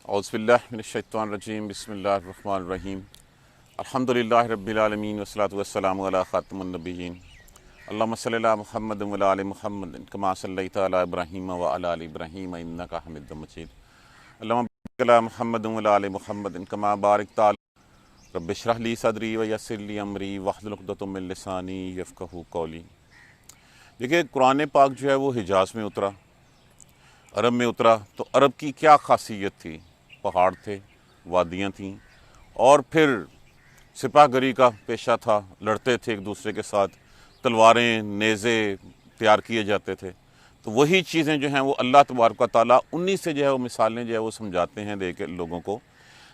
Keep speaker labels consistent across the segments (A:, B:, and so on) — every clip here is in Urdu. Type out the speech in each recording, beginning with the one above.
A: اعوذ باللہ من الشیطان الرجیم بسم اللہ الرحمن الرحیم الحمدللہ رب العالمین والصلاة والسلام علی خاتم النبیین اللہم صلی علی محمد وعلی آل محمد کما صلیت علی ابراہیم وعلی آل ابراہیم انک حمید مجید اللہم بارک علی محمد وعلی آل محمد کما بارکت علی رب اشرح لی صدری ویسر لی امری واحلل عقدۃ من لسانی یفقہوا قولی۔ دیکھیے قرآن پاک جو ہے وہ حجاز میں اترا، عرب میں اترا، تو عرب کی کیا خاصیت تھی؟ پہاڑ تھے، وادیاں تھیں، اور پھر سپاہ گری کا پیشہ تھا، لڑتے تھے ایک دوسرے کے ساتھ، تلواریں نیزے تیار کیے جاتے تھے۔ تو وہی چیزیں جو ہیں وہ اللہ تبارک و تعالیٰ انہی سے جو ہے وہ مثالیں جو ہے وہ سمجھاتے ہیں دے کے لوگوں کو۔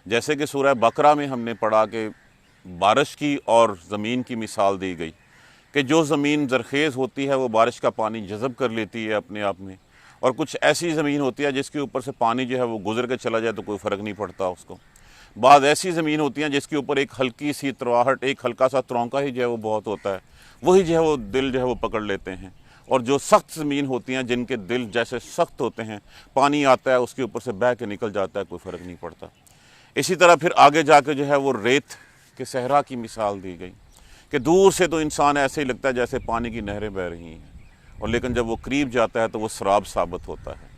A: جیسے کہ سورہ بقرہ میں ہم نے پڑھا کہ بارش کی اور زمین کی مثال دی گئی کہ جو زمین زرخیز ہوتی ہے وہ بارش کا پانی جذب کر لیتی ہے اپنے آپ میں، اور کچھ ایسی زمین ہوتی ہے جس کے اوپر سے پانی جو ہے وہ گزر کے چلا جائے تو کوئی فرق نہیں پڑتا اس کو۔ بعض ایسی زمین ہوتی ہیں جس کے اوپر ایک ہلکی سی تراہٹ، ایک ہلکا سا ترونکا ہی جو ہے وہ بہت ہوتا ہے، وہی جو ہے وہ دل جو ہے وہ پکڑ لیتے ہیں۔ اور جو سخت زمین ہوتی ہیں جن کے دل جیسے سخت ہوتے ہیں، پانی آتا ہے اس کے اوپر سے بہہ کے نکل جاتا ہے، کوئی فرق نہیں پڑتا۔ اسی طرح پھر آگے جا کے جو ہے وہ ریت کے صحرا کی مثال دی گئی کہ دور سے تو انسان ایسے ہی لگتا ہے جیسے پانی کی نہریں بہہ رہی ہیں، اور لیکن جب وہ قریب جاتا ہے تو وہ سراب ثابت ہوتا ہے۔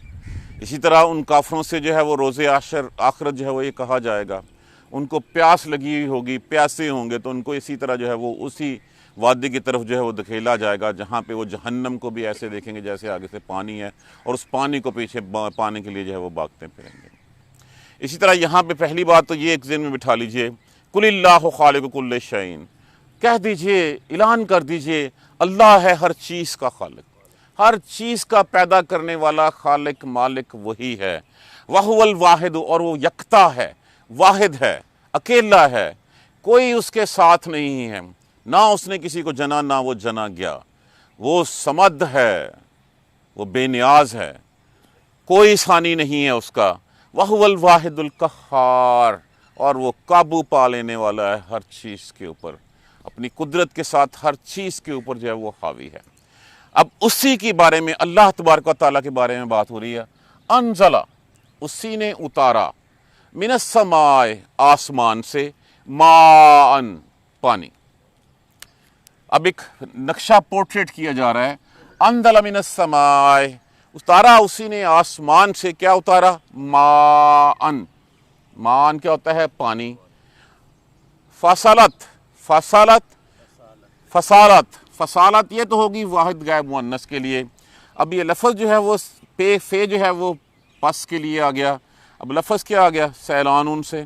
A: اسی طرح ان کافروں سے جو ہے وہ روز آخرت جو ہے وہ یہ کہا جائے گا، ان کو پیاس لگی ہوئی ہوگی، پیاسے ہوں گے، تو ان کو اسی طرح جو ہے وہ اسی وادی کی طرف جو ہے وہ دھکیلا جائے گا جہاں پہ وہ جہنم کو بھی ایسے دیکھیں گے جیسے آگے سے پانی ہے، اور اس پانی کو پیچھے پانے کے لیے جو ہے وہ بھاگتے پھریں گے۔ اسی طرح یہاں پہ پہلی بات تو یہ ایک ذہن میں بٹھا لیجئے، قل اللہ خالق کل شیء، کہہ دیجئے، اعلان کر دیجئے، اللہ ہے ہر چیز کا خالق، ہر چیز کا پیدا کرنے والا خالق مالک وہی ہے۔ وَهُوَ الْوَاحِدُ، اور وہ یکتا ہے، واحد ہے، اکیلا ہے، کوئی اس کے ساتھ نہیں ہے، نہ اس نے کسی کو جنا نہ وہ جنا گیا۔ وہ صمد ہے، وہ بے نیاز ہے، کوئی ثانی نہیں ہے اس کا۔ وَهُوَ الْوَاحِدُ الْقَهَّارُ، اور وہ قابو پا لینے والا ہے ہر چیز کے اوپر، اپنی قدرت کے ساتھ ہر چیز کے اوپر جو ہے وہ حاوی ہے۔ اب اسی کے بارے میں، اللہ تبارک و تعالیٰ کے بارے میں بات ہو رہی ہے۔ انزلہ، اسی نے اتارا، من السماء، آسمان سے، ماء، پانی۔ اب ایک نقشہ پورٹریٹ کیا جا رہا ہے۔ انزل من السماء، اتارا اسی نے آسمان سے، کیا اتارا؟ ماء، ماء کیا ہوتا ہے؟ پانی۔ فصلت، فصلت، فصالت، فصالت یہ تو ہوگی واحد غائب مؤنث کے لیے۔ اب یہ لفظ جو ہے وہ فے جو ہے وہ پس کے لیے آ گیا۔ اب لفظ کیا آ گیا؟ سیلان سے۔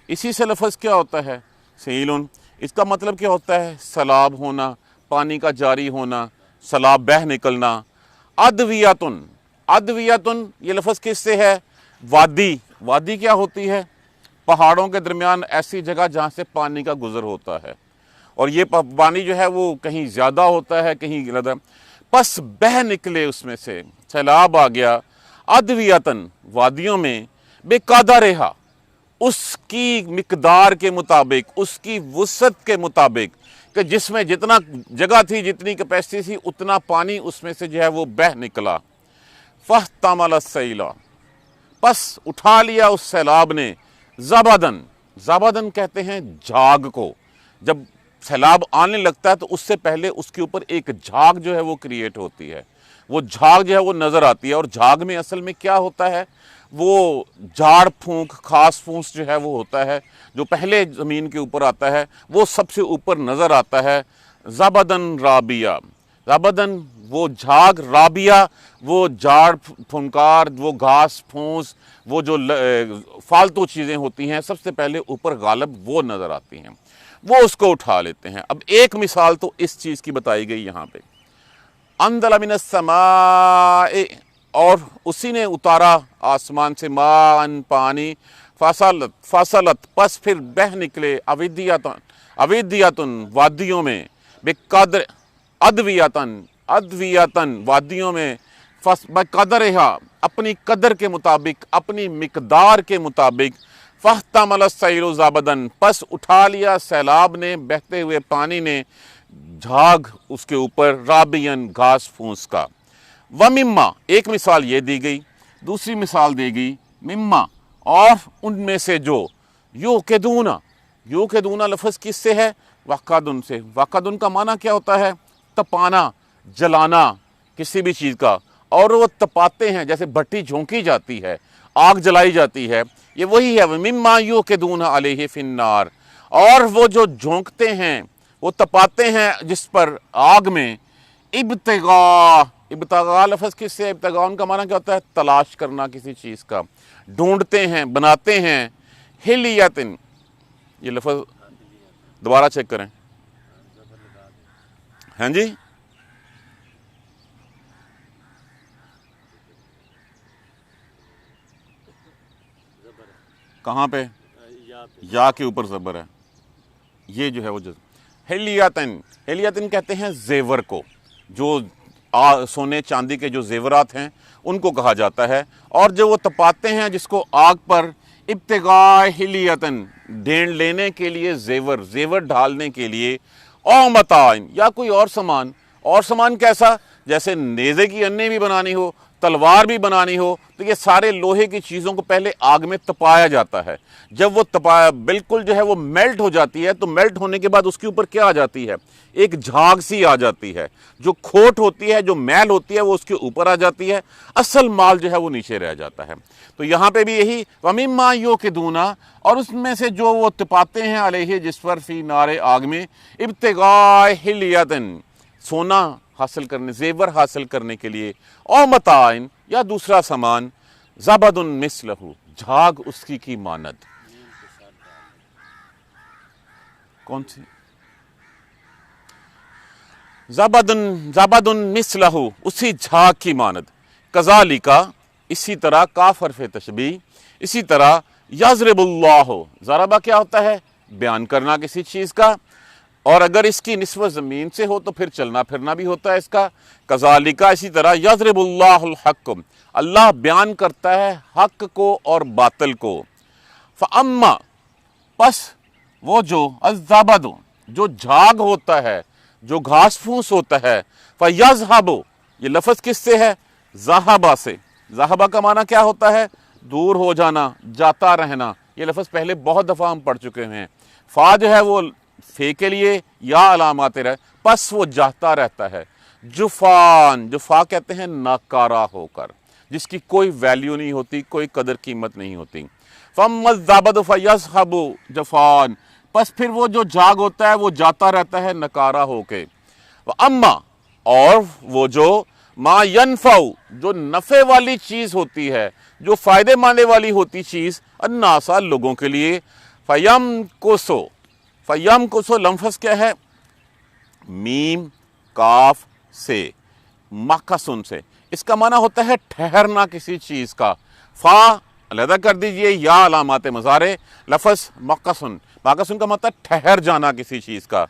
A: اسی سے لفظ کیا ہوتا ہے؟ سیلن۔ اس کا مطلب کیا ہوتا ہے؟ سیلاب ہونا، پانی کا جاری ہونا، سیلاب بہہ نکلنا۔ ادویتن، ادویتن یہ لفظ کس سے ہے؟ وادی۔ وادی کیا ہوتی ہے؟ پہاڑوں کے درمیان ایسی جگہ جہاں سے پانی کا گزر ہوتا ہے، اور یہ پانی جو ہے وہ کہیں زیادہ ہوتا ہے، کہیں زیادہ، پس بہہ نکلے اس میں سے، سیلاب آ گیا۔ ادویتن، وادیوں میں، بے قدرہا، اس کی مقدار کے مطابق، اس کی وسعت کے مطابق، کہ جس میں جتنا جگہ تھی، جتنی کیپیسٹی تھی، اتنا پانی اس میں سے جو ہے وہ بہہ نکلا۔ فاحتمل السیل، پس اٹھا لیا اس سیلاب نے، زبدن، زبدن کہتے ہیں جھاگ کو۔ جب سیلاب آنے لگتا ہے تو اس سے پہلے اس کے اوپر ایک جھاگ جو ہے وہ کریٹ ہوتی ہے، وہ جھاگ جو ہے وہ نظر آتی ہے، اور جھاگ میں اصل میں کیا ہوتا ہے؟ وہ جھاڑ پھونک، خاص پھونس جو ہے وہ ہوتا ہے، جو پہلے زمین کے اوپر آتا ہے، وہ سب سے اوپر نظر آتا ہے۔ زبدن رابیہ، زبدن وہ جھاگ، رابیہ وہ جھاڑ پھنکار، وہ گھاس پھونس، وہ جو فالتو چیزیں ہوتی ہیں، سب سے پہلے اوپر غالب وہ نظر آتی ہیں، وہ اس کو اٹھا لیتے ہیں۔ اب ایک مثال تو اس چیز کی بتائی گئی یہاں پہ، انزل من السماء، اور اسی نے اتارا آسمان سے، ماء، پانی، فصلت، فصلت، پس پھر بہہ نکلے، اودیتن، اودیتن وادیوں میں، بقدر، ادویتن، ادویتن وادیوں میں، بقدرہا، اپنی قدر کے مطابق، اپنی مقدار کے مطابق۔ فاحتمل السیل زبدن، پس اٹھا لیا سیلاب نے، بہتے ہوئے پانی نے، جھاگ اس کے اوپر، رابین گھاس پھونس کا۔ ومما، ایک مثال یہ دی گئی، دوسری مثال دے گی مما، اور ان میں سے جو، یوقدون لفظ کس سے ہے؟ وقدن سے۔ وقدن کا معنی کیا ہوتا ہے؟ تپانا، جلانا کسی بھی چیز کا، اور وہ تپاتے ہیں، جیسے بھٹی جھونکی جاتی ہے، آگ جلائی جاتی ہے، یہ وہی ہے مما یوقدون علیہ فی النار، اور وہ جو جھونکتے ہیں، وہ تپاتے ہیں جس پر آگ میں، ابتغاء لفظ کس سے؟ ابتغاء کا معنی کیا ہوتا ہے؟ تلاش کرنا کسی چیز کا، ڈھونڈتے ہیں، بناتے ہیں، حلیتن، یہ لفظ دوبارہ چیک کریں، ہاں جی، کہاں پہ؟ یا کے اوپر زبر ہے، یہ جو ہے وہ حلیتن کہتے ہیں زیور کو، جو سونے چاندی کے جو زیورات ہیں ان کو کہا جاتا ہے، اور جو وہ تپاتے ہیں جس کو آگ پر، ابتغاء حلیتن، ڈھونڈ لینے کے لیے، زیور ڈھالنے کے لیے، او متاعن، یا کوئی اور سامان کیسا؟ جیسے نیزے کی انیں بھی بنانی ہو، تلوار بھی بنانی ہو، تو یہ سارے لوہے کی چیزوں کو پہلے آگ میں تپایا جاتا ہے۔ جب وہ تپایا بالکل جو ہے وہ میلٹ ہو جاتی ہے، تو میلٹ ہونے کے بعد اس کے اوپر کیا آ جاتی ہے؟ ایک جھاگ سی آ جاتی ہے، جو کھوٹ ہوتی ہے، جو میل ہوتی ہے، وہ اس کے اوپر آ جاتی ہے، اصل مال جو ہے وہ نیچے رہ جاتا ہے۔ تو یہاں پہ بھی یہی وَمِمَّا يُوقِدُونَ، اور اس میں سے جو وہ تپاتے ہیں، علیہ جس پر، فی نار آگ میں، ابتغاء حلیتن، سونا حاصل کرنے، زیور حاصل کرنے کے لیے، او متاعن، یا دوسرا سامان، زبد مثلہ، جھاگ اس کی مانند، کون سی؟ زبد مثلہ، اسی جھاگ کی مانند، کذالک، اسی طرح، کاف حرف تشبیہ، اسی طرح، یضرب اللہ، ضربہ کیا ہوتا ہے؟ بیان کرنا کسی چیز کا، اور اگر اس کی نسبت زمین سے ہو تو پھر چلنا پھرنا بھی ہوتا ہے اس کا، کذالک، اسی طرح، یضرب اللہ الحق، اللہ بیان کرتا ہے حق کو اور باطل کو، فاما، پس وہ جو، الزبد، جو جھاگ ہوتا ہے، جو گھاس پھوس ہوتا ہے، فیذہب، یہ لفظ کس سے ہے؟ ذہبہ سے۔ ذہبہ کا معنی کیا ہوتا ہے؟ دور ہو جانا، جاتا رہنا، یہ لفظ پہلے بہت دفعہ ہم پڑھ چکے ہیں۔ فا جو ہے وہ فے کے لیے یا علامات رہے، پس وہ جاتا رہتا ہے، جفان، جفا کہتے ہیں ناکارہ ہو کر، جس کی کوئی ویلیو نہیں ہوتی، کوئی قدر قیمت نہیں ہوتی۔ فَأَمَّا الزَّبَدُ فَيَذْهَبُ جَفَانٍ، پس پھر وہ جو جھاگ ہوتا ہے وہ جاتا رہتا ہے نکارہ ہو کے۔ وَأَمَّا، اور وہ جو، ما ينفع، جو نفع والی چیز ہوتی ہے، جو فائدے مانے والی ہوتی چیز، الناس، لوگوں کے لیے، فَيَمْكُسُ، فَيَمْكُسُ لفظ کیا ہے؟ میم کاف سے، مکسن سے، اس کا معنی ہوتا ہے ٹھہرنا کسی چیز کا۔ فا علیحدہ کر دیجئے، یا علامات مضارع، لفظ مکسن کا مطلب ٹھہر جانا کسی چیز کا،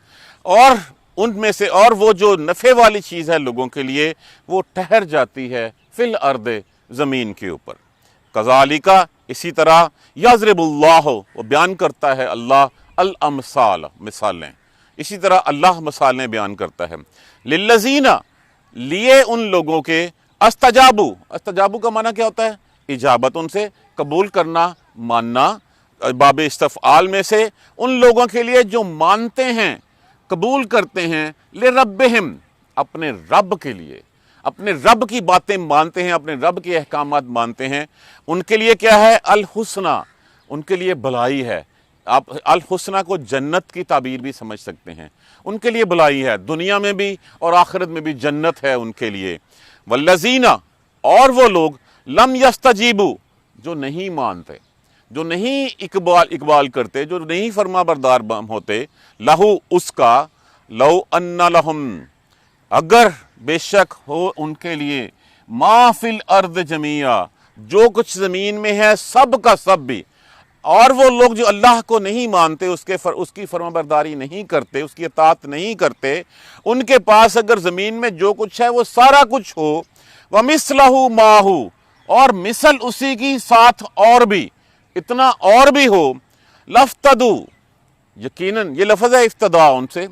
A: اور ان میں سے، اور وہ جو نفع والی چیز ہے لوگوں کے لیے، وہ ٹھہر جاتی ہے فی الارض، زمین کے اوپر۔ کذالک، اسی طرح، یضرب اللہ، وہ بیان کرتا ہے اللہ، الامثال، مثالیں، اسی طرح اللہ مثالیں بیان کرتا ہے، للذین، لیے ان لوگوں کے، استجابو کا معنی کیا ہوتا ہے؟ اجابت، ان سے قبول کرنا، ماننا، باب استفعال میں سے، ان لوگوں کے لیے جو مانتے ہیں، قبول کرتے ہیں، لربہم، اپنے رب کے لیے، اپنے رب کی باتیں مانتے ہیں، اپنے رب کے احکامات مانتے ہیں، ان کے لیے کیا ہے؟ الحسنہ، ان کے لیے بھلائی ہے۔ آپ الحسنہ کو جنت کی تعبیر بھی سمجھ سکتے ہیں، ان کے لیے بھلائی ہے، دنیا میں بھی اور آخرت میں بھی جنت ہے ان کے لیے۔ والذین، اور وہ لوگ، لم یستجیبوا، جو نہیں مانتے، جو نہیں اقبال کرتے، جو نہیں فرما بردار ہوتے، لہو، اس کا، لو ان لہم، اگر بے شک ہو ان کے لیے، ما فی الارض جمیعا، جو کچھ زمین میں ہے سب کا سب بھی، اور وہ لوگ جو اللہ کو نہیں مانتے، اس کی فرما برداری نہیں کرتے، اس کی اطاعت نہیں کرتے، ان کے پاس اگر زمین میں جو کچھ ہے وہ سارا کچھ ہو، وَمِثْلَهُ مَاهُ، اور مثل اسی کی ساتھ اور بھی، اتنا اور بھی ہو، لَفْتَدُوا، یقیناً یہ لفظ ہے افتداء، ان سے،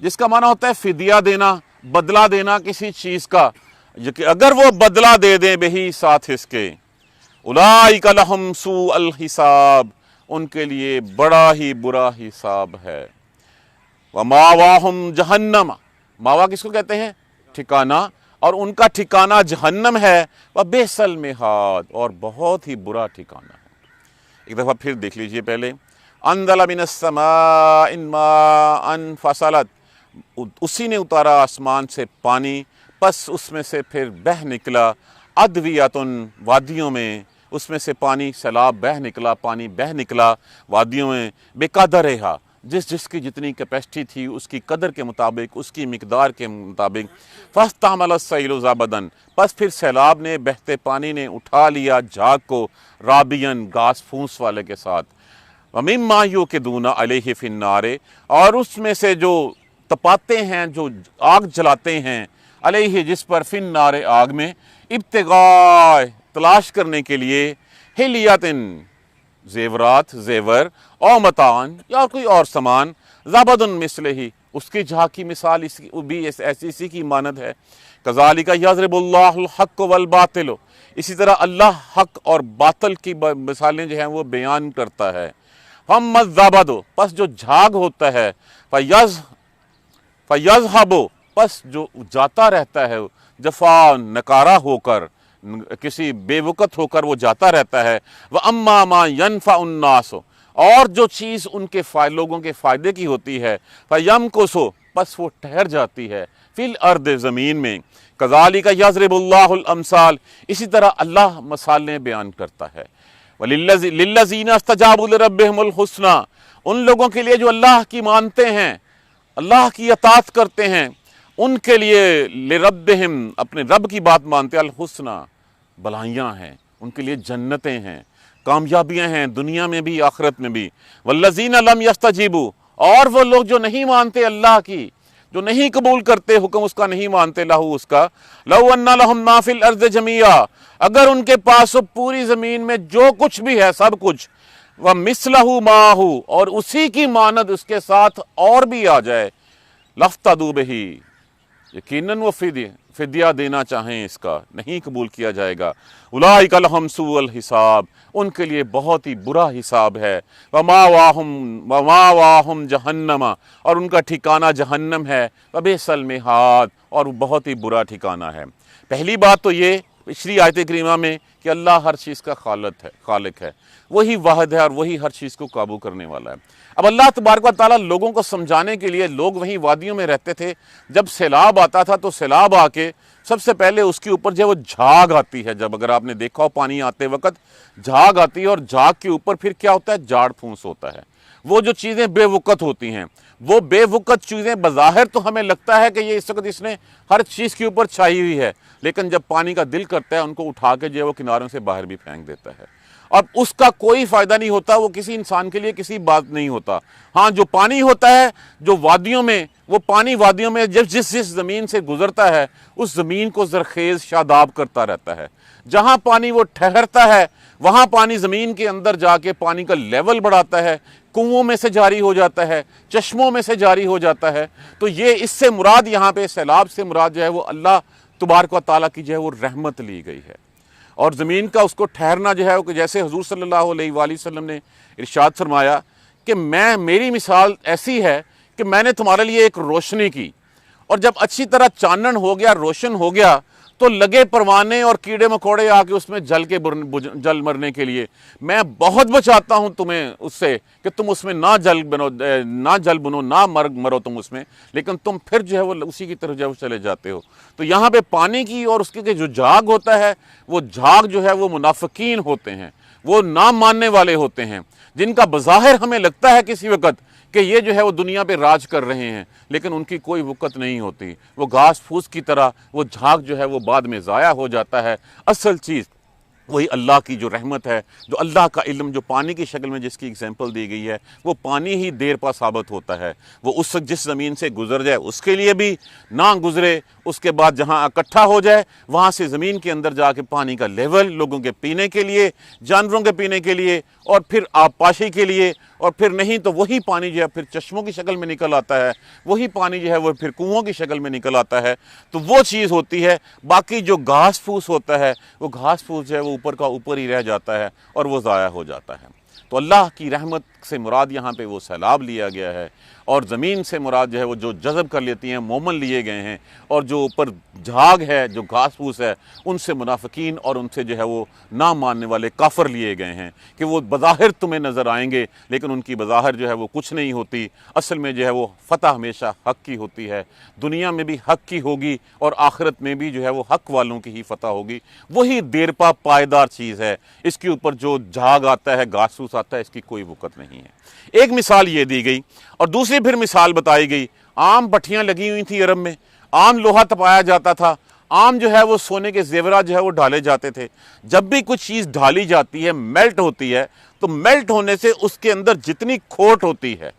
A: جس کا معنی ہوتا ہے فدیہ دینا، بدلہ دینا کسی چیز کا، کہ اگر وہ بدلہ دے دیں بہی ساتھ اس کے، اولئک لہم سوء الحساب، ان کے لیے بڑا ہی برا حساب ہے، وماواہم جہنم، ماوا کس کو کہتے ہیں؟ ٹھکانہ، اور ان کا ٹھکانہ جہنم ہے، وبئس المہاد، اور بہت ہی برا ٹھکانہ ہے۔ ایک دفعہ پھر دیکھ لیجئے پہلے، انزل من السماء ماء فصلت، اسی نے اتارا آسمان سے پانی، پس اس میں سے پھر بہہ نکلا، ادویاتن، وادیوں میں، اس میں سے پانی سیلاب بہہ نکلا، پانی بہہ نکلا وادیوں میں، بقدرہا، جس کی جتنی کیپیسٹی تھی اس کی قدر کے مطابق، اس کی مقدار کے مطابق، فاستعمل السیل زبداً، پس پھر سیلاب نے، بہتے پانی نے اٹھا لیا جھاگ کو، رابین، گھاس پھوس والے کے ساتھ، وَمِمَّا يُوقِدُونَ عَلَيْهِ فِي النَّارِ، اور اس میں سے جو تپاتے ہیں، جو آگ جلاتے ہیں، علیہ جس پر، فی النار، آگ میں، ابتغاء، تلاش کرنے کے لیے، حلیاتن، زیورات، زیور، او متان، یا کوئی اور سامان، زبدن مثلہ، اس کی جھاگ کی مثال بھی اسی کی مانند ہے، کذالک یضرب اللہ الحق والباطل، اسی طرح اللہ حق اور باطل کی مثالیں جو ہیں وہ بیان کرتا ہے، فَأَمَّا الزَّبَدُ، پس جو جھاگ ہوتا ہے، فَيَذْهَبُ، پس جو جاتا رہتا ہے، جفا، نکارہ ہو کر، کسی بے وقت ہو کر وہ جاتا رہتا ہے، وَأَمَّا مَا يَنْفَعُ النَّاسُ، اور جو چیز ان کے لوگوں کے فائدے کی ہوتی ہے، فَيَمْكُثُ، پس وہ ٹھہر جاتی ہے، فی الارض، زمین میں، کذالک یضرب اللہ الامثال، اسی طرح اللہ مثالیں بیان کرتا ہے، للذین استجابوا لربہم الحسنی، ان لوگوں کے لیے جو اللہ کی مانتے ہیں، اللہ کی اطاعت کرتے ہیں، ان کے لیے، لربہم، اپنے رب کی بات مانتے، الحسنی، بھلائیاں ہیں، ان کے لیے جنتیں ہیں، کامیابیاں ہیں، دنیا میں بھی آخرت میں بھی، والذین لم یستجیبوا، اور وہ لوگ جو نہیں مانتے اللہ کی، جو نہیں قبول کرتے حکم اس کا، نہیں مانتے لہو اس کا، لو ان لہم ما فی الارض جمیعا، اگر ان کے پاس پوری زمین میں جو کچھ بھی ہے سب کچھ، ومثلہ معہ، اور اسی کی مانند اس کے ساتھ اور بھی آ جائے، لافتدوا بہ، یقیناً وہ فدیہ دینا چاہیں، اس کا نہیں قبول کیا جائے گا، اولئک لہم سوء الحساب، ان کے لیے بہت ہی برا حساب ہے، وماواہم جہنم، اور ان کا ٹھکانہ جہنم ہے، وبئس المہاد، اور وہ بہت ہی برا ٹھکانہ ہے۔ پہلی بات تو یہ پچھلی آیت کریمہ میں کہ اللہ ہر چیز کا خالق ہے، وہی واحد ہے اور وہی ہر چیز کو قابو کرنے والا ہے۔ اب اللہ تبارک و تعالیٰ لوگوں کو سمجھانے کے لیے، لوگ وہیں وادیوں میں رہتے تھے، جب سیلاب آتا تھا تو سیلاب آ کے سب سے پہلے اس کے اوپر جو وہ جھاگ آتی ہے، جب اگر آپ نے دیکھا ہو پانی آتے وقت جھاگ آتی ہے، اور جھاگ کے اوپر پھر کیا ہوتا ہے؟ جھاڑ پھونس ہوتا ہے، وہ جو چیزیں بے وقت ہوتی ہیں، وہ بے وقت چیزیں بظاہر تو ہمیں لگتا ہے کہ یہ اس وقت اس نے ہر چیز کے اوپر چھائی ہوئی ہے، لیکن جب پانی کا دل کرتا ہے ان کو اٹھا کے جو ہے وہ کناروں سے باہر بھی پھینک دیتا ہے، اب اس کا کوئی فائدہ نہیں ہوتا، وہ کسی انسان کے لیے کسی بات نہیں ہوتا۔ ہاں جو پانی ہوتا ہے، جو وادیوں میں، وہ پانی وادیوں میں جس زمین سے گزرتا ہے اس زمین کو زرخیز شاداب کرتا رہتا ہے، جہاں پانی وہ ٹھہرتا ہے وہاں پانی زمین کے اندر جا کے پانی کا لیول بڑھاتا ہے، کنووں میں سے جاری ہو جاتا ہے، چشموں میں سے جاری ہو جاتا ہے۔ تو یہ اس سے مراد یہاں پہ سیلاب سے مراد جو ہے وہ اللہ تبارک و تعالیٰ کی جو ہے وہ رحمت لی گئی ہے، اور زمین کا اس کو ٹھہرنا جو ہے وہ جیسے حضور صلی اللہ علیہ وآلہ وسلم نے ارشاد فرمایا کہ میری مثال ایسی ہے کہ میں نے تمہارے لیے ایک روشنی کی، اور جب اچھی طرح چانن ہو گیا، روشن ہو گیا، تو لگے پروانے اور کیڑے مکوڑے آ کے اس میں جل مرنے کے لیے، میں بہت بچاتا ہوں تمہیں اس سے کہ تم اس میں نہ جل بنو، نہ مرو تم اس میں، لیکن تم پھر جو ہے وہ اسی کی طرف جو ہے وہ چلے جاتے ہو۔ تو یہاں پہ پانی کی اور اس کے جو جھاگ ہوتا ہے، وہ جھاگ جو ہے وہ منافقین ہوتے ہیں، وہ نہ ماننے والے ہوتے ہیں، جن کا بظاہر ہمیں لگتا ہے کسی وقت کہ یہ جو ہے وہ دنیا پہ راج کر رہے ہیں، لیکن ان کی کوئی وقت نہیں ہوتی، وہ گھاس پھوس کی طرح وہ جھاگ جو ہے وہ بعد میں ضائع ہو جاتا ہے۔ اصل چیز وہی اللہ کی جو رحمت ہے، جو اللہ کا علم، جو پانی کی شکل میں جس کی اگزامپل دی گئی ہے، وہ پانی ہی دیر پا ثابت ہوتا ہے۔ وہ اس جس زمین سے گزر جائے اس کے لیے بھی نہ گزرے، اس کے بعد جہاں اکٹھا ہو جائے وہاں سے زمین کے اندر جا کے پانی کا لیول لوگوں کے پینے کے لیے، جانوروں کے پینے کے لیے، اور پھر آبپاشی کے لیے، اور پھر نہیں تو وہی پانی جو ہے پھر چشموں کی شکل میں نکل آتا ہے، وہی پانی جو ہے وہ پھر کنوؤں کی شکل میں نکل آتا ہے۔ تو وہ چیز ہوتی ہے۔ باقی جو گھاس پھوس ہوتا ہے، وہ گھاس پھوس جو ہے وہ اوپر کا اوپر ہی رہ جاتا ہے اور وہ ضائع ہو جاتا ہے۔ تو اللہ کی رحمت سے مراد یہاں پہ وہ سیلاب لیا گیا ہے، اور زمین سے مراد جو ہے وہ جو جذب کر لیتی ہیں مومن لیے گئے ہیں، اور جو اوپر جھاگ ہے، جو گھاس پھوس ہے، ان سے منافقین اور ان سے جو ہے وہ نہ ماننے والے کافر لیے گئے ہیں کہ وہ بظاہر تمہیں نظر آئیں گے لیکن ان کی بظاہر جو ہے وہ کچھ نہیں ہوتی۔ اصل میں جو ہے وہ فتح ہمیشہ حق کی ہوتی ہے، دنیا میں بھی حق کی ہوگی اور آخرت میں بھی جو ہے وہ حق والوں کی ہی فتح ہوگی۔ وہی دیر پا پائیدار چیز ہے، اس کے اوپر جو جھاگ آتا ہے، گھاس پھوس آتا ہے، اس کی کوئی وقت نہیں ہے۔ ایک مثال یہ دی گئی، اور دوسری پھر مثال بتائی گئی۔ عام بھٹیاں لگی ہوئی تھیں عرب میں، عام لوہا تپایا جاتا تھا، عام جو ہے وہ سونے کے زیورات جو ہے وہ ڈالے جاتے تھے۔ جب بھی کوئی چیز ڈالی جاتی ہے، میلٹ ہوتی ہے، تو میلٹ ہونے سے اس کے اندر جتنی کھوٹ ہوتی ہے،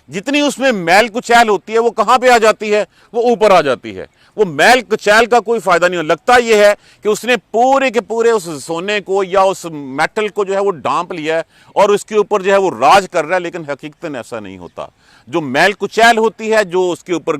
A: جتنی اس میں میل کچیل ہوتی ہے، وہ کہاں پہ آ جاتی ہے؟ وہ اوپر آ جاتی ہے۔ وہ میل کچیل کا کوئی فائدہ نہیں ہو، لگتا یہ ہے کہ اس نے پورے کے پورے اس سونے کو یا اس میٹل کو جو ہے وہ ڈانپ لیا ہے اور اس کے اوپر جو ہے وہ راج کر رہا ہے، لیکن حقیقتاً ایسا نہیں ہوتا۔ جو میل کچیل ہوتی ہے، جو اس کے اوپر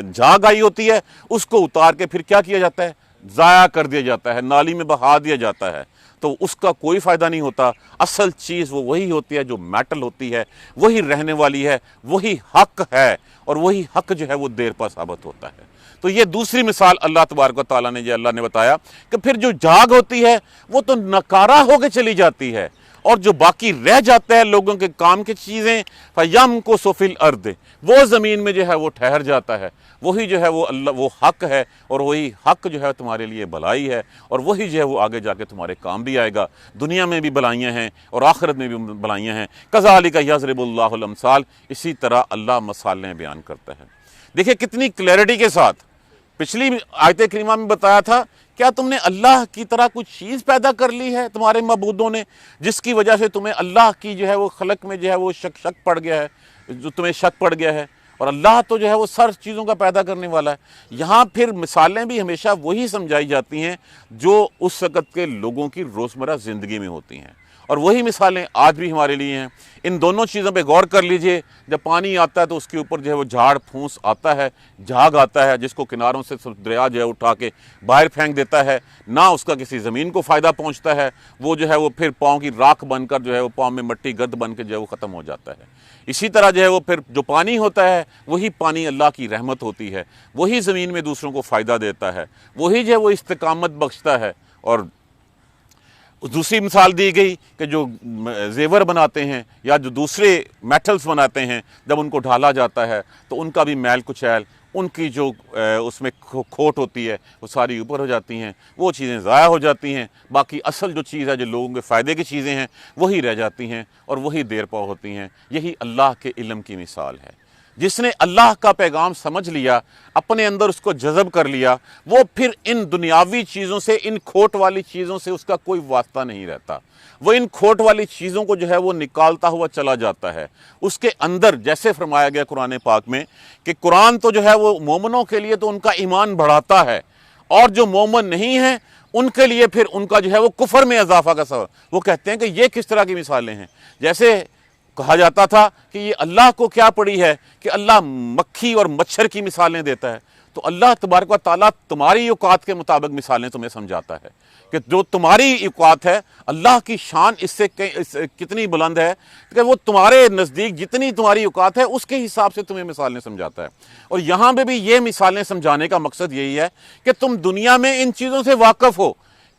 A: جھاگ آئی ہوتی ہے، اس کو اتار کے پھر کیا کیا جاتا ہے؟ ضائع کر دیا جاتا ہے، نالی میں بہا دیا جاتا ہے، تو اس کا کوئی فائدہ نہیں ہوتا۔ اصل چیز وہ وہی ہوتی ہے جو میٹل ہوتی ہے، وہی رہنے والی ہے، وہی حق ہے، اور وہی حق جو ہے وہ دیر پا ثابت ہوتا ہے۔ تو یہ دوسری مثال اللہ تبارک و تعالیٰ نے، جو اللہ نے بتایا کہ پھر جو جھاگ ہوتی ہے وہ تو ناکارہ ہو کے چلی جاتی ہے، اور جو باقی رہ جاتا ہے لوگوں کے کام کی چیزیں، فَيَمْكُثُ فِي الْأَرْضِ، وہ زمین میں جو ہے وہ ٹھہر جاتا ہے۔ وہی جو ہے وہ اللہ، وہ حق ہے، اور وہی حق جو ہے تمہارے لیے بھلائی ہے، اور وہی جو ہے وہ آگے جا کے تمہارے کام بھی آئے گا۔ دنیا میں بھی بھلائیاں ہیں اور آخرت میں بھی بھلائیاں ہیں۔ كَذَلِكَ يَضْرِبُ اللَّهُ الْأَمْثَالَ، اسی طرح اللہ مثالیں بیان کرتا ہے۔ دیکھیں کتنی کلیئرٹی کے ساتھ پچھلی آیت کریمہ میں بتایا تھا، کیا تم نے اللہ کی طرح کوئی چیز پیدا کر لی ہے تمہارے معبودوں نے، جس کی وجہ سے تمہیں اللہ کی جو ہے وہ خلق میں جو ہے وہ شک پڑ گیا ہے، جو تمہیں شک پڑ گیا ہے؟ اور اللہ تو جو ہے وہ سر چیزوں کا پیدا کرنے والا ہے۔ یہاں پھر مثالیں بھی ہمیشہ وہی سمجھائی جاتی ہیں جو اس وقت کے لوگوں کی روزمرہ زندگی میں ہوتی ہیں، اور وہی مثالیں آج بھی ہمارے لیے ہیں۔ ان دونوں چیزوں پہ غور کر لیجئے۔ جب پانی آتا ہے تو اس کے اوپر جو ہے وہ جھاڑ پھونس آتا ہے، جھاگ آتا ہے، جس کو کناروں سے دریا جو ہے اٹھا کے باہر پھینک دیتا ہے، نہ اس کا کسی زمین کو فائدہ پہنچتا ہے، وہ جو ہے وہ پھر پاؤں کی راکھ بن کر جو ہے وہ پاؤں میں مٹی گرد بن کے جو ہے وہ ختم ہو جاتا ہے۔ اسی طرح جو ہے وہ پھر جو پانی ہوتا ہے، وہی پانی اللہ کی رحمت ہوتی ہے، وہی زمین میں دوسروں کو فائدہ دیتا ہے، وہی جو ہے وہ استقامت بخشتا ہے۔ اور دوسری مثال دی گئی کہ جو زیور بناتے ہیں یا جو دوسرے میٹلز بناتے ہیں، جب ان کو ڈھالا جاتا ہے تو ان کا بھی میل کچیل، ان کی جو اس میں کھوٹ ہوتی ہے وہ ساری اوپر ہو جاتی ہیں، وہ چیزیں ضائع ہو جاتی ہیں۔ باقی اصل جو چیز ہے، جو لوگوں کے فائدے کی چیزیں ہیں، وہی رہ جاتی ہیں اور وہی دیر پا ہوتی ہیں۔ یہی اللہ کے علم کی مثال ہے۔ جس نے اللہ کا پیغام سمجھ لیا، اپنے اندر اس کو جذب کر لیا، وہ پھر ان دنیاوی چیزوں سے، ان کھوٹ والی چیزوں سے اس کا کوئی واسطہ نہیں رہتا۔ وہ ان کھوٹ والی چیزوں کو جو ہے وہ نکالتا ہوا چلا جاتا ہے۔ اس کے اندر جیسے فرمایا گیا قرآن پاک میں کہ قرآن تو جو ہے وہ مومنوں کے لیے تو ان کا ایمان بڑھاتا ہے، اور جو مومن نہیں ہیں ان کے لیے پھر ان کا جو ہے وہ کفر میں اضافہ کا سبب۔ وہ کہتے ہیں کہ یہ کس طرح کی مثالیں ہیں؟ جیسے کہا جاتا تھا کہ یہ اللہ کو کیا پڑی ہے کہ اللہ مکھی اور مچھر کی مثالیں دیتا ہے، تو اللہ تبارک و تعالیٰ تمہاری اوقات کے مطابق مثالیں تمہیں سمجھاتا ہے کہ جو تمہاری اوقات ہے، اللہ کی شان اس سے کتنی بلند ہے کہ وہ تمہارے نزدیک جتنی تمہاری اوقات ہے اس کے حساب سے تمہیں مثالیں سمجھاتا ہے۔ اور یہاں پہ بھی یہ مثالیں سمجھانے کا مقصد یہی ہے کہ تم دنیا میں ان چیزوں سے واقف ہو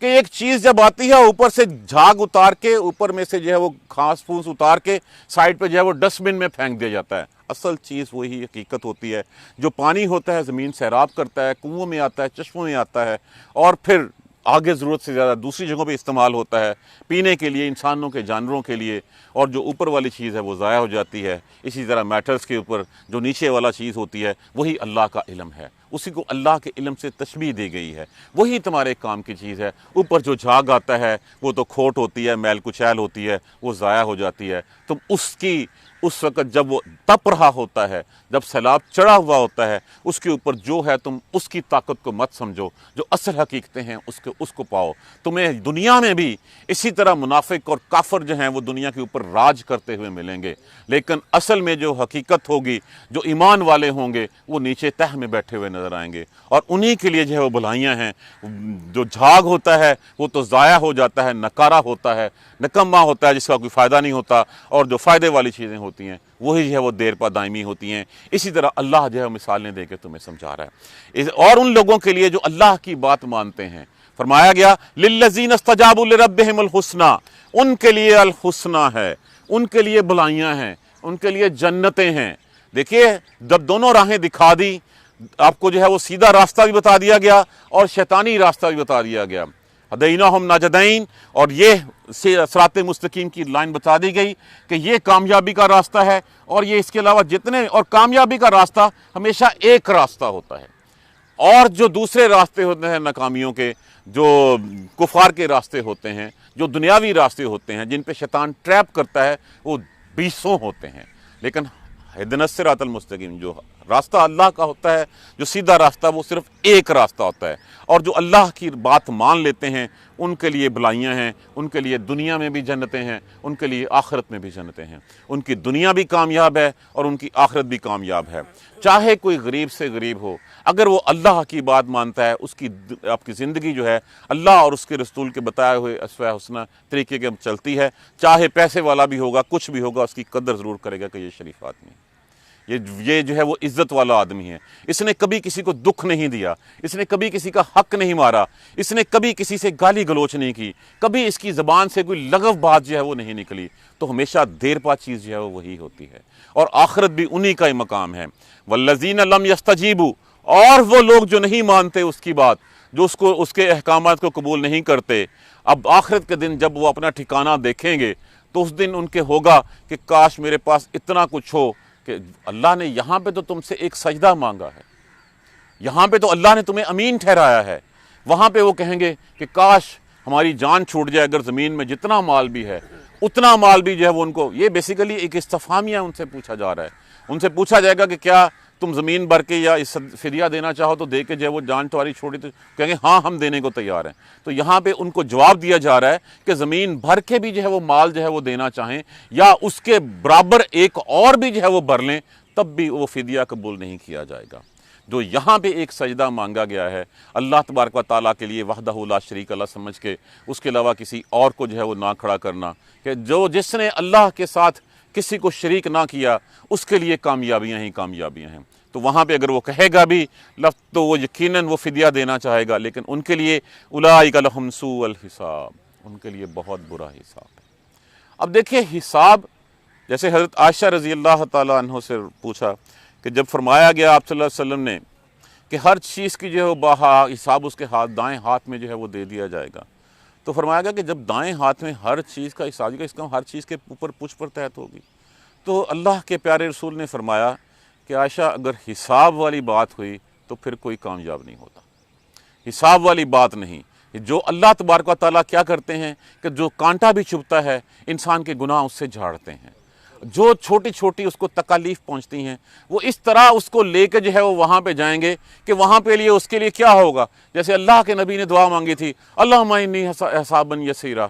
A: کہ ایک چیز جب آتی ہے اوپر سے جھاگ اتار کے، اوپر میں سے جو ہے وہ گھاس پھوس اتار کے سائڈ پہ جو ہے وہ ڈسٹ بن میں پھینک دیا جاتا ہے۔ اصل چیز وہی حقیقت ہوتی ہے۔ جو پانی ہوتا ہے زمین سیراب کرتا ہے، کنوؤں میں آتا ہے، چشموں میں آتا ہے، اور پھر آگے ضرورت سے زیادہ دوسری جگہوں پہ استعمال ہوتا ہے، پینے کے لیے، انسانوں کے، جانوروں کے لیے، اور جو اوپر والی چیز ہے وہ ضائع ہو جاتی ہے۔ اسی طرح میٹرز کے اوپر جو نیچے والا چیز ہوتی ہے وہی اللہ کا علم ہے۔ اسی کو اللہ کے علم سے تشبیہ دی گئی ہے، وہی تمہارے کام کی چیز ہے۔ اوپر جو جھاگ آتا ہے وہ تو کھوٹ ہوتی ہے، میل کچیل ہوتی ہے، وہ ضائع ہو جاتی ہے۔ تم اس وقت جب وہ تپ رہا ہوتا ہے، جب سیلاب چڑھا ہوا ہوتا ہے، اس کے اوپر جو ہے تم اس کی طاقت کو مت سمجھو، جو اصل حقیقتیں ہیں اس کو پاؤ۔ تمہیں دنیا میں بھی اسی طرح منافق اور کافر جو ہیں وہ دنیا کے اوپر راج کرتے ہوئے ملیں گے، لیکن اصل میں جو حقیقت ہوگی، جو ایمان والے ہوں گے، وہ نیچے تہ میں بیٹھے ہوئے نظر آئیں گے، اور انہی کے لیے جو ہے وہ بھلائیاں ہیں۔ جو جھاگ ہوتا ہے وہ تو ضائع ہو جاتا ہے، نکارا ہوتا ہے، نکما ہوتا ہے، جس کا کوئی فائدہ نہیں ہوتا، اور جو فائدے والی چیزیں ہوتی ہیں وہی جو ہے وہ دیر پا دائمی ہوتی ہیں۔ اسی طرح اللہ جو ہے مثالیں دے کے تمہیں سمجھا رہا ہے۔ اور ان لوگوں کے لیے جو اللہ کی بات مانتے ہیں، فرمایا گیا للذین استجابوا لربہم الحسنی، ان کے لیے الحسنی ہے، ان کے لیے بھلائیاں ہیں، ان کے لیے جنتیں ہیں۔ دیکھیے جب دونوں راہیں دکھا دی، آپ کو جو ہے وہ سیدھا راستہ بھی بتا دیا گیا اور شیطانی راستہ بھی بتا دیا گیا، ہدیناہم نجدین، اور یہ صراط مستقیم کی لائن بتا دی گئی کہ یہ کامیابی کا راستہ ہے، اور یہ اس کے علاوہ جتنے، اور کامیابی کا راستہ ہمیشہ ایک راستہ ہوتا ہے، اور جو دوسرے راستے ہوتے ہیں ناکامیوں کے، جو کفار کے راستے ہوتے ہیں، جو دنیاوی راستے ہوتے ہیں جن پہ شیطان ٹریپ کرتا ہے، وہ 20 ہوتے ہیں۔ لیکن اہدنا الصراط المستقیم، جو راستہ اللہ کا ہوتا ہے، جو سیدھا راستہ، وہ صرف ایک راستہ ہوتا ہے، اور جو اللہ کی بات مان لیتے ہیں ان کے لیے بھلائیاں ہیں، ان کے لیے دنیا میں بھی جنتیں ہیں، ان کے لیے آخرت میں بھی جنتیں ہیں۔ ان کی دنیا بھی کامیاب ہے اور ان کی آخرت بھی کامیاب ہے۔ چاہے کوئی غریب سے غریب ہو، اگر وہ اللہ کی بات مانتا ہے، اس کی آپ کی زندگی جو ہے اللہ اور اس کے رسول کے بتائے ہوئے اسوہ حسنہ طریقے کے چلتی ہے، چاہے پیسے والا بھی ہوگا، کچھ بھی ہوگا، اس کی قدر ضرور کرے گا کہ یہ شریف آدمی ہے، یہ جو ہے وہ عزت والا آدمی ہے، اس نے کبھی کسی کو دکھ نہیں دیا، اس نے کبھی کسی کا حق نہیں مارا، اس نے کبھی کسی سے گالی گلوچ نہیں کی، کبھی اس کی زبان سے کوئی لغو بات جو ہے وہ نہیں نکلی، تو ہمیشہ دیر پا چیز جو ہے وہ وہی ہوتی ہے، اور آخرت بھی انہی کا ہی مقام ہے۔ والذین لم یستجیبوا، اور وہ لوگ جو نہیں مانتے اس کی بات، جو اس کے احکامات کو قبول نہیں کرتے، اب آخرت کے دن جب وہ اپنا ٹھکانہ دیکھیں گے تو اس دن ان کے ہوگا کہ کاش میرے پاس اتنا کچھ ہو کہ اللہ نے یہاں پہ تو تم سے ایک سجدہ مانگا ہے، یہاں پہ تو اللہ نے تمہیں امین ٹھہرایا ہے، وہاں پہ وہ کہیں گے کہ کاش ہماری جان چھوٹ جائے، اگر زمین میں جتنا مال بھی ہے اتنا مال بھی جو ہے وہ ان کو، یہ بیسیکلی ایک استفہامیہ ان سے پوچھا جا رہا ہے، ان سے پوچھا جائے گا کہ کیا تم زمین بھر کے یا فدیہ دینا چاہو تو دے کے جو ہے وہ جان تمہاری چھوڑی، تو کہیں گے ہاں ہم دینے کو تیار ہیں۔ تو یہاں پہ ان کو جواب دیا جا رہا ہے کہ زمین بھر کے بھی جو ہے وہ مال جو ہے وہ دینا چاہیں یا اس کے برابر ایک اور بھی جو ہے وہ بھر لیں، تب بھی وہ فدیہ قبول نہیں کیا جائے گا۔ جو یہاں پہ ایک سجدہ مانگا گیا ہے اللہ تبارک و تعالیٰ کے لیے وحدہ لا شریک اللہ سمجھ کے، اس کے علاوہ کسی اور کو جو ہے وہ نہ کھڑا کرنا، کہ جس نے اللہ کے ساتھ کسی کو شریک نہ کیا اس کے لیے کامیابیاں ہی کامیابیاں ہیں، تو وہاں پہ اگر وہ کہے گا بھی لفظ تو وہ یقیناً وہ فدیہ دینا چاہے گا، لیکن ان کے لیے اولئک لہم سوء الحساب، ان کے لیے بہت برا حساب ہے۔ اب دیکھیں حساب، جیسے حضرت عائشہ رضی اللہ تعالیٰ عنہ سے پوچھا کہ جب فرمایا گیا آپ صلی اللہ علیہ وسلم نے کہ ہر چیز کی جو ہے حساب اس کے دائیں ہاتھ میں جو ہے وہ دے دیا جائے گا، تو فرمایا گیا کہ جب دائیں ہاتھ میں ہر چیز کا حساب کا، اس کا ہر چیز کے اوپر پچھ پر تحت ہوگی، تو اللہ کے پیارے رسول نے فرمایا کہ عائشہ اگر حساب والی بات ہوئی تو پھر کوئی کامیاب نہیں ہوتا، حساب والی بات نہیں۔ جو اللہ تبارک و تعالیٰ کیا کرتے ہیں کہ جو کانٹا بھی چبھتا ہے انسان کے گناہ اس سے جھاڑتے ہیں، جو چھوٹی چھوٹی اس کو تکالیف پہنچتی ہیں وہ اس طرح اس کو لے کے جو ہے وہ وہاں پہ جائیں گے کہ وہاں پہ لیے اس کے لیے کیا ہوگا، جیسے اللہ کے نبی نے دعا مانگی تھی اللہم انی حسابا یسیرا،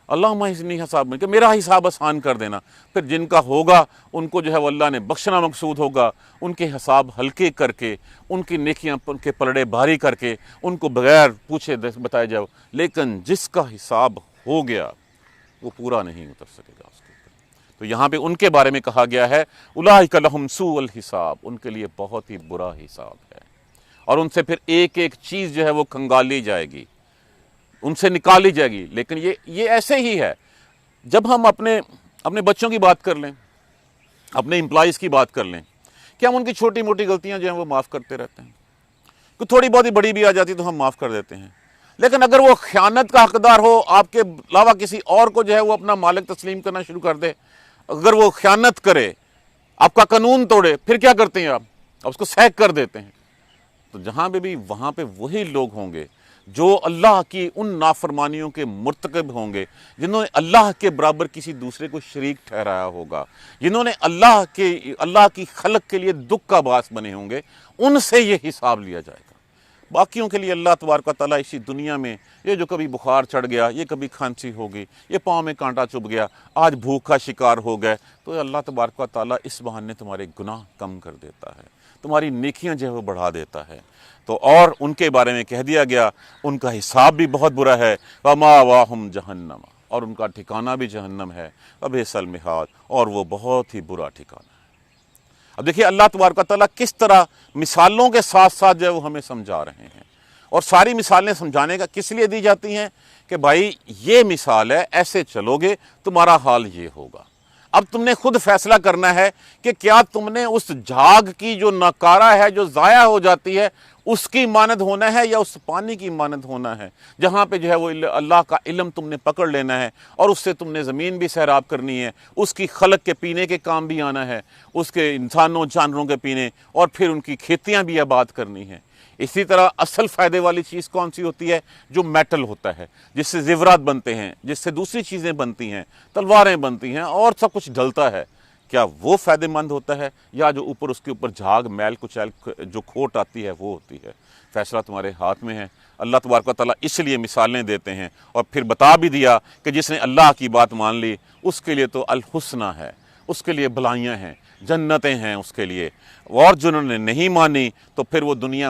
A: اللہم انی حسابا، کہ میرا حساب آسان کر دینا، پھر جن کا ہوگا ان کو جو ہے وہ اللہ نے بخشنا مقصود ہوگا، ان کے حساب ہلکے کر کے، ان کی نیکیاں ان کے پلڑے بھاری کر کے ان کو بغیر پوچھے بتائے جاؤ، لیکن جس کا حساب ہو گیا وہ پورا نہیں اتر سکے گا اس کے اوپر۔ تو یہاں پہ ان کے بارے میں کہا گیا ہے اولئک لہم سوء الحساب، ان کے لیے بہت ہی برا حساب ہے، اور ان سے پھر ایک ایک چیز جو ہے وہ کھنگالی جائے گی، ان سے نکالی جائے گی۔ لیکن یہ ایسے ہی ہے، جب ہم اپنے بچوں کی بات کر لیں، اپنے امپلائیز کی بات کر لیں کہ ہم ان کی چھوٹی موٹی غلطیاں جو ہیں وہ معاف کرتے رہتے ہیں، کہ تھوڑی بہت ہی بڑی بھی آ جاتی تو ہم معاف کر دیتے ہیں، لیکن اگر وہ خیانت کا حقدار ہو، آپ کے علاوہ کسی اور کو جو ہے وہ اپنا مالک تسلیم کرنا شروع کر دے، اگر وہ خیانت کرے، آپ کا قانون توڑے، پھر کیا کرتے ہیں آپ اس کو سیک کر دیتے ہیں، تو جہاں پہ بھی وہاں پہ وہی لوگ ہوں گے جو اللہ کی ان نافرمانیوں کے مرتکب ہوں گے، جنہوں نے اللہ کے برابر کسی دوسرے کو شریک ٹھہرایا ہوگا، جنہوں نے اللہ کی خلق کے لیے دکھ کا باعث بنے ہوں گے، ان سے یہ حساب لیا جائے گا۔ باقیوں کے لیے اللہ تبارک و تعالیٰ اسی دنیا میں یہ جو کبھی بخار چڑھ گیا، یہ کبھی کھانسی ہو گئی، یہ پاؤں میں کانٹا چبھ گیا، آج بھوک کا شکار ہو گئے، تو اللہ تبارک و تعالیٰ اس بہانے تمہارے گناہ کم کر دیتا ہے، تمہاری نیکیاں جو ہے وہ بڑھا دیتا ہے۔ تو اور ان کے بارے میں کہہ دیا گیا ان کا حساب بھی بہت برا ہے، وَمَأْوَاهُمْ جَهَنَّمَ، اور ان کا ٹھکانہ بھی جہنم ہے، وَبِئْسَ الْمِہَادُ، اور وہ بہت ہی برا ٹھکانہ ہے۔ اب دیکھیے اللہ تبارک و تعالیٰ کس طرح مثالوں کے ساتھ ساتھ جو ہے وہ ہمیں سمجھا رہے ہیں، اور ساری مثالیں سمجھانے کا کس لیے دی جاتی ہیں کہ بھائی یہ مثال ہے، ایسے چلو گے تمہارا حال یہ ہوگا۔ اب تم نے خود فیصلہ کرنا ہے کہ کیا تم نے اس جھاگ کی جو ناکارہ ہے، جو ضائع ہو جاتی ہے، اس کی مانند ہونا ہے یا اس پانی کی مانند ہونا ہے جہاں پہ جو ہے وہ اللہ کا علم تم نے پکڑ لینا ہے، اور اس سے تم نے زمین بھی سیراب کرنی ہے، اس کی خلق کے پینے کے کام بھی آنا ہے، اس کے انسانوں جانوروں کے پینے، اور پھر ان کی کھیتیاں بھی آباد کرنی ہیں۔ اسی طرح اصل فائدے والی چیز کون سی ہوتی ہے؟ جو میٹل ہوتا ہے، جس سے زیورات بنتے ہیں، جس سے دوسری چیزیں بنتی ہیں، تلواریں بنتی ہیں اور سب کچھ ڈھلتا ہے، کیا وہ فائدہ مند ہوتا ہے یا جو اوپر اس کے اوپر جھاگ میل کچیل جو کھوٹ آتی ہے وہ ہوتی ہے؟ فیصلہ تمہارے ہاتھ میں ہے۔ اللہ تبارک و تعالیٰ اس لیے مثالیں دیتے ہیں، اور پھر بتا بھی دیا کہ جس نے اللہ کی بات مان لی اس کے لیے تو الحسنہ ہے، اس کے لیے بھلائیاں ہیں، جنتیں ہیں اس کے لیے، اور جنہوں نے نہیں مانی تو پھر وہ دنیا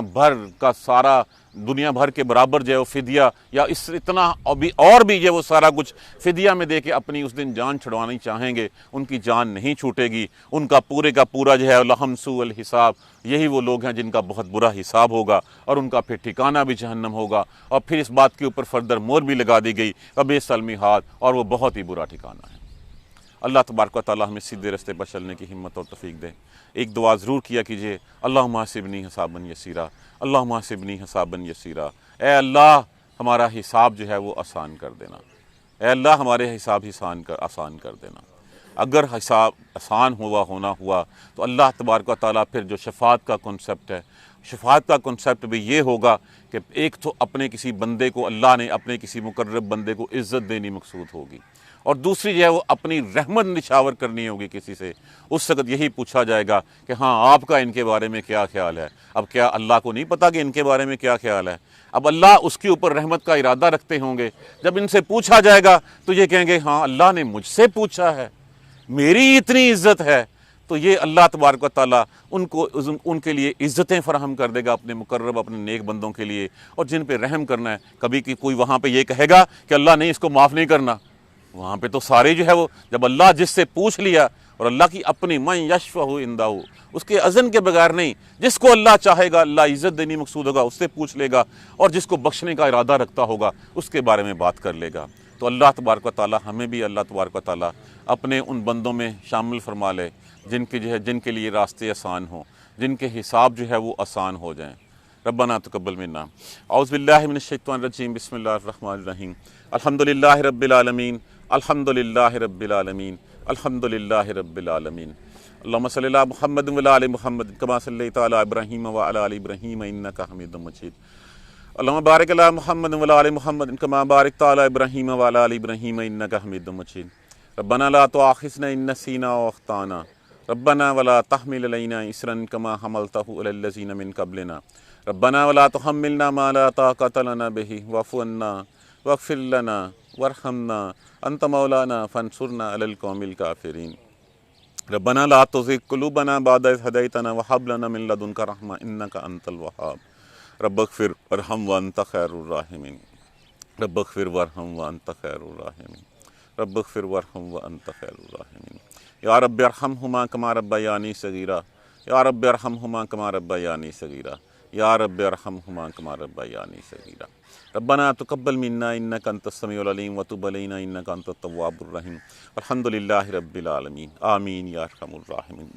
A: بھر کے برابر جو ہے وہ فدیہ یا اتنا اور بھی جو وہ سارا کچھ فدیہ میں دے کے اپنی اس دن جان چھڑوانی چاہیں گے، ان کی جان نہیں چھوٹے گی، ان کا پورے کا پورا جو ہے لہم سوء الحساب، یہی وہ لوگ ہیں جن کا بہت برا حساب ہوگا، اور ان کا پھر ٹھکانہ بھی جہنم ہوگا، اور پھر اس بات کے اوپر فردر مور بھی لگا دی گئی وَبِئْسَ الْمِہَادُ، اور وہ بہت ہی برا ٹھکانہ ہے۔ اللہ تبارک و تعالیٰ ہمیں سیدھے راستے پر چلنے کی ہمت اور توفیق دے۔ ایک دعا ضرور کیا کیجئے، اللہم حاسبنی حسابا یسیرا، اللہم حاسبنی حسابا یسیرا، اے اللہ ہمارا حساب جو ہے وہ آسان کر دینا، اے اللہ ہمارے حساب آسان کر دینا۔ اگر حساب آسان ہوا تو اللہ تبارک و تعالیٰ پھر جو شفاعت کا کنسپٹ ہے، شفاعت کا کنسپٹ بھی یہ ہوگا کہ ایک تو اپنے کسی بندے کو اللہ نے اپنے کسی مقرب بندے کو عزت دینی مقصود ہوگی، اور دوسری جو ہے وہ اپنی رحمت نشاور کرنی ہوگی کسی سے۔ اس وقت یہی پوچھا جائے گا کہ ہاں آپ کا ان کے بارے میں کیا خیال ہے؟ اب کیا اللہ کو نہیں پتا کہ ان کے بارے میں کیا خیال ہے؟ اب اللہ اس کے اوپر رحمت کا ارادہ رکھتے ہوں گے، جب ان سے پوچھا جائے گا تو یہ کہیں گے ہاں اللہ نے مجھ سے پوچھا ہے، میری اتنی عزت ہے، تو یہ اللہ تبارک و تعالیٰ ان کے لیے عزتیں فراہم کر دے گا اپنے مقرب اپنے نیک بندوں کے لیے، اور جن پہ رحم کرنا ہے۔ کبھی کوئی وہاں پہ یہ کہے گا کہ اللہ نہیں اس کو معاف نہیں کرنا، وہاں پہ تو سارے جو ہے وہ جب اللہ جس سے پوچھ لیا، اور اللہ کی اپنی من یشفع عندہ، اس کے اذن کے بغیر نہیں، جس کو اللہ چاہے گا اللہ عزت دینی مقصود ہوگا اس سے پوچھ لے گا، اور جس کو بخشنے کا ارادہ رکھتا ہوگا اس کے بارے میں بات کر لے گا۔ تو اللہ تبارک و تعالیٰ ہمیں بھی اللہ تبارک و تعالیٰ اپنے ان بندوں میں شامل فرما لے جن کے لیے راستے آسان ہوں، جن کے حساب جو ہے وہ آسان ہو جائیں۔ ربنا تقبل منا، اعوذ باللہ من الشیطان الرجیم، بسم اللہ الرحمن الرحیم، الحمدللہ رب العالمین، الحمدللہ رب العالمین، الحمدللہ رب العالمین۔ اللہم صلی علی محمد وعلی آل محمد کما صلیت علی ابراہیم وعلی آل ابراہیم انک حمید مجید۔ اللہم بارک علی محمد وعلی آل محمد کما بارکت علی ابراہیم وعلی آل ابراہیم انک حمید مجید۔ ربنا لا تؤاخذنا ان نسینا او اخطانا، ربنا ولا تحمل علینا اصرا کما حملتہ علی الذین من قبلنا، ربنا ولا تحملنا ما لا طاقۃ لنا به واعف عنا واغفر لنا وارحمنا انت مولانا فانصرنا علی القوم الکافرین۔ ربنا لا تزغ قلوبنا بعد اذ ہدیتنا وہب لنا من لدنک رحمۃ انک انت الوہاب۔ رب اغفر وارحم وانت خیر الراحمین، رب اغفر وارحم وانت خیر الراحمین، رب اغفر وارحم وانت خیر الراحمین۔ یا رب ارحمہما کما ربیانی صغیرا، یا رب ارحمہما کما ربیانی صغیرا، یا رب ارحمہما کما ربیانی صغیرا۔ ربنا تقبل منا انک انت السمیع العلیم وتب علینا انک انت التواب الرحیم، الحمدللہ رب العالمین، آمین یا ارحم الراحمین۔